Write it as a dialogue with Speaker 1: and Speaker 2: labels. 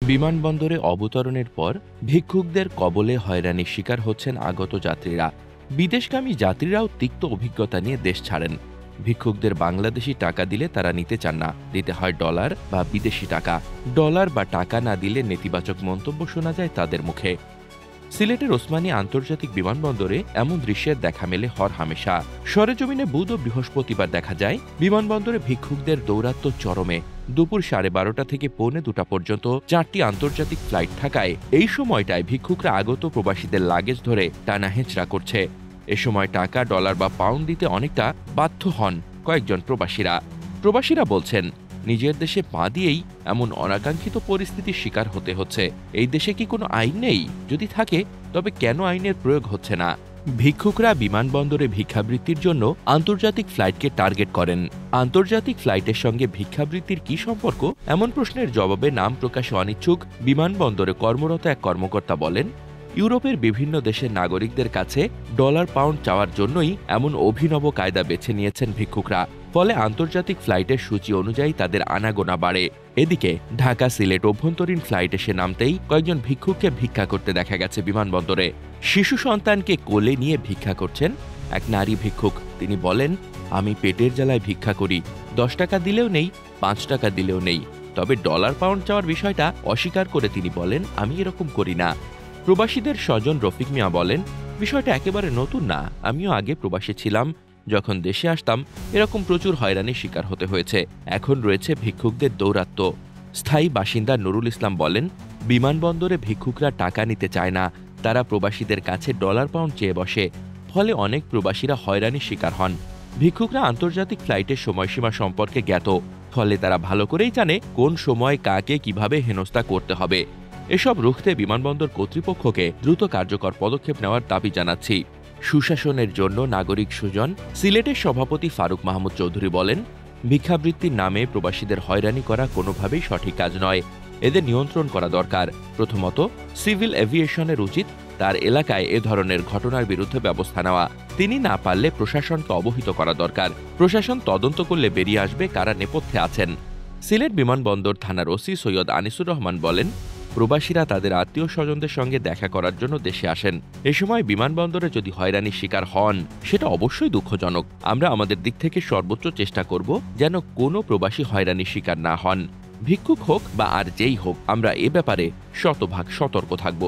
Speaker 1: বিমানবন্দরে অবতরণের পর ভিক্ষুকদের কবলে হয়রানির শিকার হচ্ছেন আগত যাত্রীরা। বিদেশগামী যাত্রীরাও তিক্ত অভিজ্ঞতা নিয়ে দেশ ছাড়েন। ভিক্ষুকদের বাংলাদেশি টাকা দিলে তারা নিতে চান না, দিতে হয় ডলার বা বিদেশি টাকা। ডলার বা টাকা না দিলে নেতিবাচক মন্তব্য শোনা যায় তাদের মুখে। সিলেটের ওসমানী আন্তর্জাতিক বিমানবন্দরে এমন দৃশ্যের দেখা মেলে হরহামেশা। সরেজমিনে বুধ ও বৃহস্পতিবার দেখা যায় বিমানবন্দরে ভিক্ষুকদের দৌরাত্ম্য চরমে। দুপুর 12:30 থেকে 1:45 পর্যন্ত 4টি আন্তর্জাতিক ফ্লাইট থাকায় এই সময়টায় ভিক্ষুকরা আগত প্রবাসীদের লাগেজ ধরে টানা হেঁচড়া করছে। এ সময় টাকা, ডলার বা পাউন্ড দিতে অনেকটা বাধ্য হন কয়েকজন প্রবাসীরা বলছেন, নিজের দেশে পা দিয়েই এমন অনাকাঙ্ক্ষিত পরিস্থিতির শিকার হতে হচ্ছে। এই দেশে কি কোনো আইন নেই? যদি থাকে তবে কেন আইনের প্রয়োগ হচ্ছে না? ভিক্ষুকরা বিমানবন্দরে ভিক্ষাবৃত্তির জন্য আন্তর্জাতিক ফ্লাইটকে টার্গেট করেন। আন্তর্জাতিক ফ্লাইটের সঙ্গে ভিক্ষাবৃত্তির কি সম্পর্ক? এমন প্রশ্নের জবাবে নাম প্রকাশে অনিচ্ছুক বিমানবন্দরে কর্মরত এক কর্মকর্তা বলেন, ইউরোপের বিভিন্ন দেশের নাগরিকদের কাছে ডলার পাউন্ড চাওয়ার জন্যই এমন অভিনব কায়দা বেছে নিয়েছেন ভিক্ষুকরা। ফলে আন্তর্জাতিক ফ্লাইটের সূচি অনুযায়ী তাদের আনাগোনা বাড়ে। এদিকে ঢাকা সিলেট অভ্যন্তরীণ ফ্লাইট এসে নামতেই কয়েকজন ভিক্ষুককে ভিক্ষা করতে দেখা গেছে বিমানবন্দরে। শিশু সন্তানকে কোলে নিয়ে ভিক্ষা করছেন এক নারী ভিক্ষুক। তিনি বলেন, আমি পেটের জ্বালায় ভিক্ষা করি, 10 টাকা দিলেও নেই, 5 টাকা দিলেও নেই। তবে ডলার পাউন্ড চাওয়ার বিষয়টা অস্বীকার করে তিনি বলেন, আমি এরকম করি না। প্রবাসীদের স্বজন রফিক মিয়া বলেন, বিষয়টা একেবারে নতুন না, আমিও আগে প্রবাসী ছিলাম। যখন দেশে আসতাম এরকম প্রচুর হয়রানির শিকার হতে হয়েছে। এখন রয়েছে ভিক্ষুকদের দৌরাত্ম্য। স্থায়ী বাসিন্দা নুরুল ইসলাম বলেন, বিমানবন্দরে ভিক্ষুকরা টাকা নিতে চায় না, তারা প্রবাসীদের কাছে ডলার পাউন্ড চেয়ে বসে। ফলে অনেক প্রবাসীরা হয়রানির শিকার হন। ভিক্ষুকরা আন্তর্জাতিক ফ্লাইটের সময়সীমা সম্পর্কে জ্ঞাত, ফলে তারা ভালো করেই জানে কোন সময় কাকে কিভাবে হেনস্থা করতে হবে। এসব রুখতে বিমানবন্দর কর্তৃপক্ষকে দ্রুত কার্যকর পদক্ষেপ নেওয়ার দাবি জানাচ্ছি। সুশাসনের জন্য নাগরিক সুজন সিলেটের সভাপতি ফারুক মাহমুদ চৌধুরী বলেন, ভিক্ষাবৃত্তির নামে প্রবাসীদের হয়রানি করা কোনোভাবেই সঠিক কাজ নয়। এদের নিয়ন্ত্রণ করা দরকার। প্রথমত, সিভিল এভিয়েশনের উচিত তার এলাকায় এ ধরনের ঘটনার বিরুদ্ধে ব্যবস্থা নেওয়া। তিনি না পারলে প্রশাসনকে অবহিত করা দরকার। প্রশাসন তদন্ত করলে বেরিয়ে আসবে কারা নেপথ্যে আছেন। সিলেট বিমানবন্দর থানার ওসি সৈয়দ আনিসুর রহমান বলেন, প্রবাসীরা তাদের আত্মীয় স্বজনদের সঙ্গে দেখা করার জন্য দেশে আসেন। এ সময় বিমানবন্দরে যদি হয়রানির শিকার হন, সেটা অবশ্যই দুঃখজনক। আমরা আমাদের দিক থেকে সর্বোচ্চ চেষ্টা করব যেন কোনো প্রবাসী হয়রানির শিকার না হন। ভিক্ষুক হোক বা আর যেই হোক, আমরা এ ব্যাপারে শতভাগ সতর্ক থাকব।